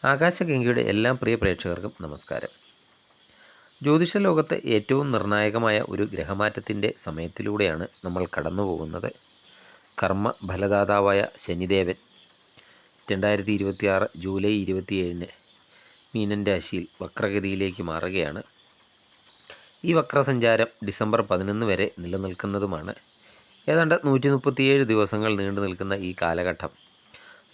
ആകാശഗംഗയുടെ എല്ലാ പ്രിയ പ്രേക്ഷകർക്കും നമസ്കാരം. ജ്യോതിഷ ലോകത്തെ ഏറ്റവും നിർണായകമായ ഒരു ഗ്രഹമാറ്റത്തിൻ്റെ സമയത്തിലൂടെയാണ് നമ്മൾ കടന്നു പോകുന്നത്. കർമ്മ ഫലദാതാവായ ശനിദേവൻ 2026 ജൂലൈ 27 മീനൻ രാശിയിൽ വക്രഗതിയിലേക്ക് മാറുകയാണ്. ഈ വക്രസഞ്ചാരം ഡിസംബർ 11 വരെ നിലനിൽക്കുന്നതുമാണ്. ഏതാണ്ട് 137 ദിവസങ്ങൾ നീണ്ടു നിൽക്കുന്ന ഈ കാലഘട്ടം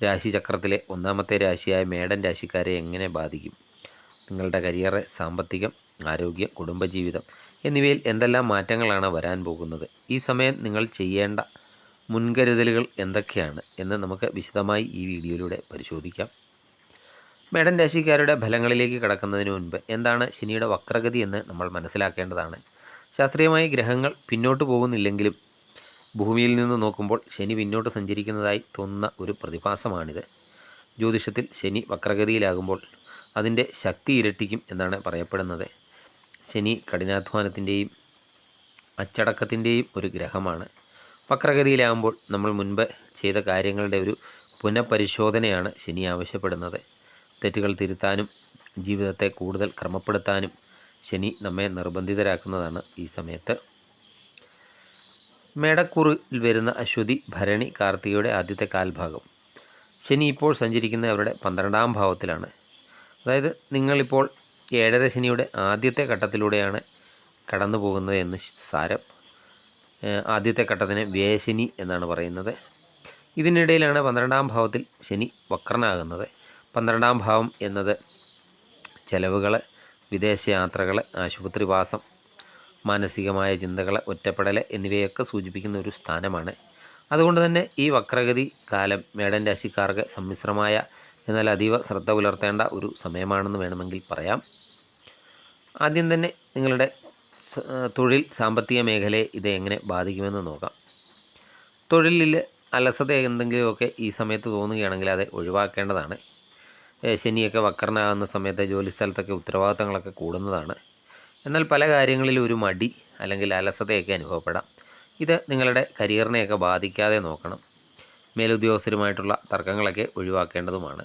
രാശിചക്രത്തിലെ ഒന്നാമത്തെ രാശിയായ മേടൻ രാശിക്കാരെ എങ്ങനെ ബാധിക്കും? നിങ്ങളുടെ കരിയർ, സാമ്പത്തികം, ആരോഗ്യം, കുടുംബജീവിതം എന്നിവയിൽ എന്തെല്ലാം മാറ്റങ്ങളാണ് വരാൻ പോകുന്നത്? ഈ സമയം നിങ്ങൾ ചെയ്യേണ്ട മുൻകരുതലുകൾ എന്തൊക്കെയാണ് എന്ന് നമുക്ക് വിശദമായി ഈ വീഡിയോയിലൂടെ പരിശോധിക്കാം. മേടൻ രാശിക്കാരുടെ ഫലങ്ങളിലേക്ക് കടക്കുന്നതിന് മുൻപ് എന്താണ് ശനിയുടെ വക്രഗതി എന്ന് നമ്മൾ മനസ്സിലാക്കേണ്ടതാണ്. ശാസ്ത്രീയമായി ഗ്രഹങ്ങൾ പിന്നോട്ട് പോകുന്നില്ലെങ്കിലും ഭൂമിയിൽ നിന്ന് നോക്കുമ്പോൾ ശനി പിന്നോട്ട് സഞ്ചരിക്കുന്നതായി തോന്നുന്ന ഒരു പ്രതിഭാസമാണിത്. ജ്യോതിഷത്തിൽ ശനി വക്രഗതിയിലാകുമ്പോൾ അതിൻ്റെ ശക്തി ഇരട്ടിക്കും എന്നാണ് പറയപ്പെടുന്നത്. ശനി കഠിനാധ്വാനത്തിൻ്റെയും അച്ചടക്കത്തിൻ്റെയും ഒരു ഗ്രഹമാണ്. വക്രഗതിയിലാകുമ്പോൾ നമ്മൾ മുൻപ് ചെയ്ത കാര്യങ്ങളുടെ ഒരു പുനഃപരിശോധനയാണ് ശനി ആവശ്യപ്പെടുന്നത്. തെറ്റുകൾ തിരുത്താനും ജീവിതത്തെ കൂടുതൽ ക്രമപ്പെടുത്താനും ശനി നമ്മെ നിർബന്ധിതരാക്കുന്നതാണ് ഈ സമയത്ത്. മേടക്കൂറിൽ വരുന്ന അശ്വതി, ഭരണി, കാർത്തികയുടെ ആദ്യത്തെ കാൽഭാഗം ശനി ഇപ്പോൾ സഞ്ചരിക്കുന്ന അവരുടെ 12ാം ഭാവത്തിലാണ്. അതായത് നിങ്ങളിപ്പോൾ 7.5 ശനിയുടെ ആദ്യത്തെ ഘട്ടത്തിലൂടെയാണ് കടന്നു പോകുന്നത് എന്ന് സാരം. ആദ്യത്തെ ഘട്ടത്തിന് വ്യയശനി എന്നാണ് പറയുന്നത്. ഇതിനിടയിലാണ് 12ാം ഭാവത്തിൽ ശനി വക്രനാകുന്നത്. 12ാം ഭാവം എന്നത് ചെലവുകൾ, വിദേശയാത്രകൾ, ആശുപത്രിവാസം, മാനസികമായ ചിന്തകൾ, ഒറ്റപ്പെടൽ എന്നിവയൊക്കെ സൂചിപ്പിക്കുന്ന ഒരു സ്ഥാനമാണ്. അതുകൊണ്ട് തന്നെ ഈ വക്രഗതി കാലം മേടൻ രാശിക്കാർക്ക് സമ്മിശ്രമായ എന്നാൽ അതീവ ശ്രദ്ധ പുലർത്തേണ്ട ഒരു സമയമാണെന്ന് വേണമെങ്കിൽ പറയാം. ആദ്യം തന്നെ നിങ്ങളുടെ തൊഴിൽ, സാമ്പത്തിക മേഖലയെ ഇത് എങ്ങനെ ബാധിക്കുമെന്ന് നോക്കാം. തൊഴിലിൽ അലസത എന്തെങ്കിലുമൊക്കെ ഈ സമയത്ത് തോന്നുകയാണെങ്കിൽ അത് ഒഴിവാക്കേണ്ടതാണ്. ശനിയൊക്കെ വക്രനാകുന്ന സമയത്ത് ജോലിസ്ഥലത്തൊക്കെ ഉത്തരവാദിത്തങ്ങളൊക്കെ കൂടുന്നതാണ്. എന്നാൽ പല കാര്യങ്ങളിലും ഒരു മടി അല്ലെങ്കിൽ അലസതയൊക്കെ അനുഭവപ്പെടാം. ഇത് നിങ്ങളുടെ കരിയറിനെയൊക്കെ ബാധിക്കാതെ നോക്കണം. മേലുദ്യോഗസ്ഥരുമായിട്ടുള്ള തർക്കങ്ങളൊക്കെ ഒഴിവാക്കേണ്ടതുമാണ്.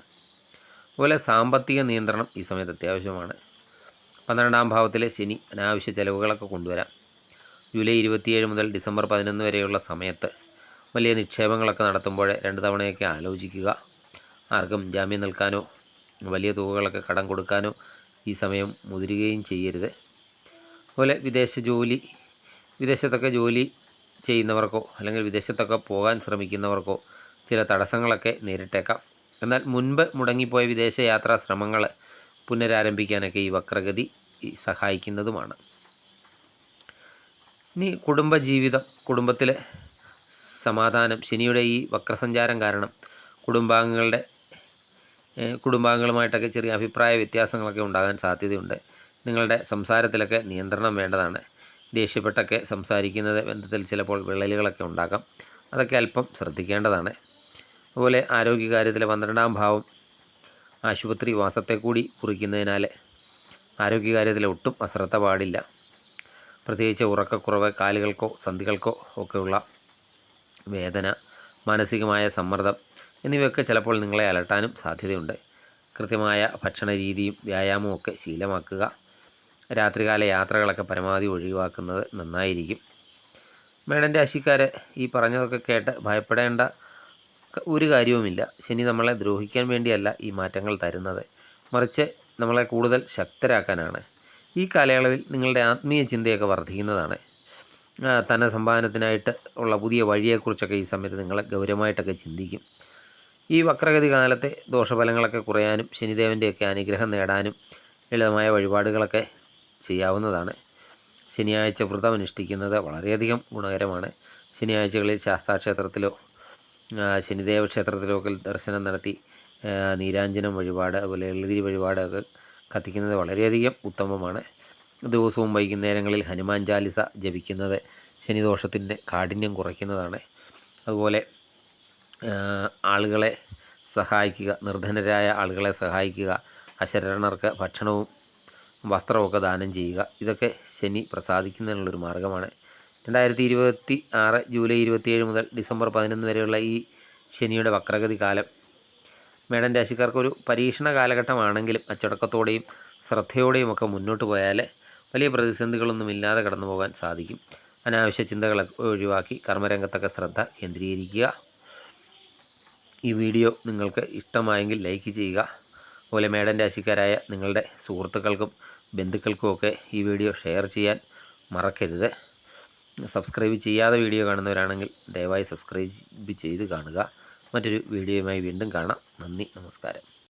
അതുപോലെ സാമ്പത്തിക നിയന്ത്രണം ഈ സമയത്ത് അത്യാവശ്യമാണ്. 12ാം ഭാവത്തിലെ ശനി അനാവശ്യ ചിലവുകളൊക്കെ കൊണ്ടുവരാം. ജൂലൈ 27 മുതൽ ഡിസംബർ 11 വരെയുള്ള സമയത്ത് വലിയ നിക്ഷേപങ്ങളൊക്കെ നടത്തുമ്പോൾ 2 തവണയൊക്കെ ആലോചിക്കുക. ആർക്കും ജാമ്യം നിൽക്കാനോ വലിയ തുകകളൊക്കെ കടം കൊടുക്കാനോ ഈ സമയം മുതിരുകയും ചെയ്യരുത്. അതുപോലെ വിദേശത്തൊക്കെ ജോലി ചെയ്യുന്നവർക്കോ അല്ലെങ്കിൽ വിദേശത്തൊക്കെ പോകാൻ ശ്രമിക്കുന്നവർക്കോ ചില തടസ്സങ്ങളൊക്കെ നേരിട്ടേക്കാം. എന്നാൽ മുൻപ് മുടങ്ങിപ്പോയ വിദേശ യാത്രാ ശ്രമങ്ങൾ പുനരാരംഭിക്കാനൊക്കെ ഈ വക്രഗതി സഹായിക്കുന്നതുമാണ്. ഇനി കുടുംബജീവിതം, കുടുംബത്തിലെ സമാധാനം. ശനിയുടെ ഈ വക്രസഞ്ചാരം കാരണം കുടുംബാംഗങ്ങളുമായിട്ടൊക്കെ ചെറിയ അഭിപ്രായ വ്യത്യാസങ്ങളൊക്കെ ഉണ്ടാകാൻ സാധ്യതയുണ്ട്. നിങ്ങളുടെ സംസാരത്തിലൊക്കെ നിയന്ത്രണം വേണ്ടതാണ്. ദേഷ്യപ്പെട്ടൊക്കെ സംസാരിക്കുന്നത് ബന്ധത്തിൽ ചിലപ്പോൾ വിള്ളലുകളൊക്കെ ഉണ്ടാകാം. അതൊക്കെ അല്പം ശ്രദ്ധിക്കേണ്ടതാണ്. അതുപോലെ ആരോഗ്യകാര്യത്തിൽ 12ാം ഭാവം ആശുപത്രി വാസത്തെ കൂടി കുറിക്കുന്നതിനാൽ ആരോഗ്യകാര്യത്തിൽ ഒട്ടും അശ്രദ്ധ പാടില്ല. പ്രത്യേകിച്ച് ഉറക്കക്കുറവ്, കാലുകൾക്കോ സന്ധികൾക്കോ ഒക്കെയുള്ള വേദന, മാനസികമായ സമ്മർദ്ദം എന്നിവയൊക്കെ ചിലപ്പോൾ നിങ്ങളെ അലട്ടാനും സാധ്യതയുണ്ട്. കൃത്യമായ ഭക്ഷണ രീതിയും വ്യായാമവും ഒക്കെ ശീലമാക്കുക. രാത്രികാല യാത്രകളൊക്കെ പരമാവധി ഒഴിവാക്കുന്നത് നന്നായിരിക്കും. മേടൻ രാശിക്കാർ ഈ പറഞ്ഞതൊക്കെ കേട്ട് ഭയപ്പെടേണ്ട ഒരു കാര്യവുമില്ല. ശനി നമ്മളെ ദ്രോഹിക്കാൻ വേണ്ടിയല്ല ഈ മാറ്റങ്ങൾ തരുന്നത്, മറിച്ച് നമ്മളെ കൂടുതൽ ശക്തരാക്കാനാണ്. ഈ കാലയളവിൽ നിങ്ങളുടെ ആത്മീയ ചിന്തയൊക്കെ വർദ്ധിക്കുന്നതാണ്. ധനസമ്പാദനത്തിനായിട്ട് ഉള്ള പുതിയ വഴിയെക്കുറിച്ചൊക്കെ ഈ സമയത്ത് നിങ്ങൾ ഗൗരവമായിട്ടൊക്കെ ചിന്തിക്കും. ഈ വക്രഗതി കാലത്തെ ദോഷഫലങ്ങളൊക്കെ കുറയാനും ശനിദേവൻ്റെയൊക്കെ അനുഗ്രഹം നേടാനും ലളിതമായ വഴിപാടുകളൊക്കെ ചെയ്യാവുന്നതാണ്. ശനിയാഴ്ച വ്രതം അനുഷ്ഠിക്കുന്നത് വളരെയധികം ഗുണകരമാണ്. ശനിയാഴ്ചകളിൽ ശാസ്താക്ഷേത്രത്തിലോ ശനിദേവ ക്ഷേത്രത്തിലോ ഒക്കെ ദർശനം നടത്തി നീരാഞ്ജനം വഴിപാട്, അതുപോലെ എള്ളുതിരി വഴിപാടൊക്കെ കത്തിക്കുന്നത് വളരെയധികം ഉത്തമമാണ്. ദിവസവും വൈകുന്നേരങ്ങളിൽ ഹനുമാൻ ചാലിസ ജപിക്കുന്നത് ശനിദോഷത്തിൻ്റെ കാഠിന്യം കുറയ്ക്കുന്നതാണ്. അതുപോലെ ആളുകളെ സഹായിക്കുക, നിർധനരായ ആളുകളെ സഹായിക്കുക, അശരണർക്ക് ഭക്ഷണവും വസ്ത്രമൊക്കെ ദാനം ചെയ്യുക, ഇതൊക്കെ ശനി പ്രസാദിക്കുന്നതിനുള്ളൊരു മാർഗ്ഗമാണ്. 2026 ജൂലൈ 27 മുതൽ ഡിസംബർ 11 വരെയുള്ള ഈ ശനിയുടെ വക്രഗതി കാലം മേടൻ രാശിക്കാർക്കൊരു പരീക്ഷണ കാലഘട്ടമാണെങ്കിലും അച്ചടക്കത്തോടെയും ശ്രദ്ധയോടെയും ഒക്കെ മുന്നോട്ട് പോയാൽ വലിയ പ്രതിസന്ധികളൊന്നുമില്ലാതെ കടന്നു പോകാൻ സാധിക്കും. അനാവശ്യ ചിന്തകളൊക്കെ ഒഴിവാക്കി കർമ്മരംഗത്തൊക്കെ ശ്രദ്ധ കേന്ദ്രീകരിക്കുക. ഈ വീഡിയോ നിങ്ങൾക്ക് ഇഷ്ടമായെങ്കിൽ ലൈക്ക് ചെയ്യുക. അതുപോലെ മേടൻ രാശിക്കാരായ നിങ്ങളുടെ സുഹൃത്തുക്കൾക്കും ബന്ധുക്കൾക്കുമൊക്കെ ഈ വീഡിയോ ഷെയർ ചെയ്യാൻ മറക്കരുത്. സബ്സ്ക്രൈബ് ചെയ്യാതെ വീഡിയോ കാണുന്നവരാണെങ്കിൽ ദയവായി സബ്സ്ക്രൈബ് ചെയ്ത് കാണുക. മറ്റൊരു വീഡിയോയുമായി വീണ്ടും കാണാം. നന്ദി, നമസ്കാരം.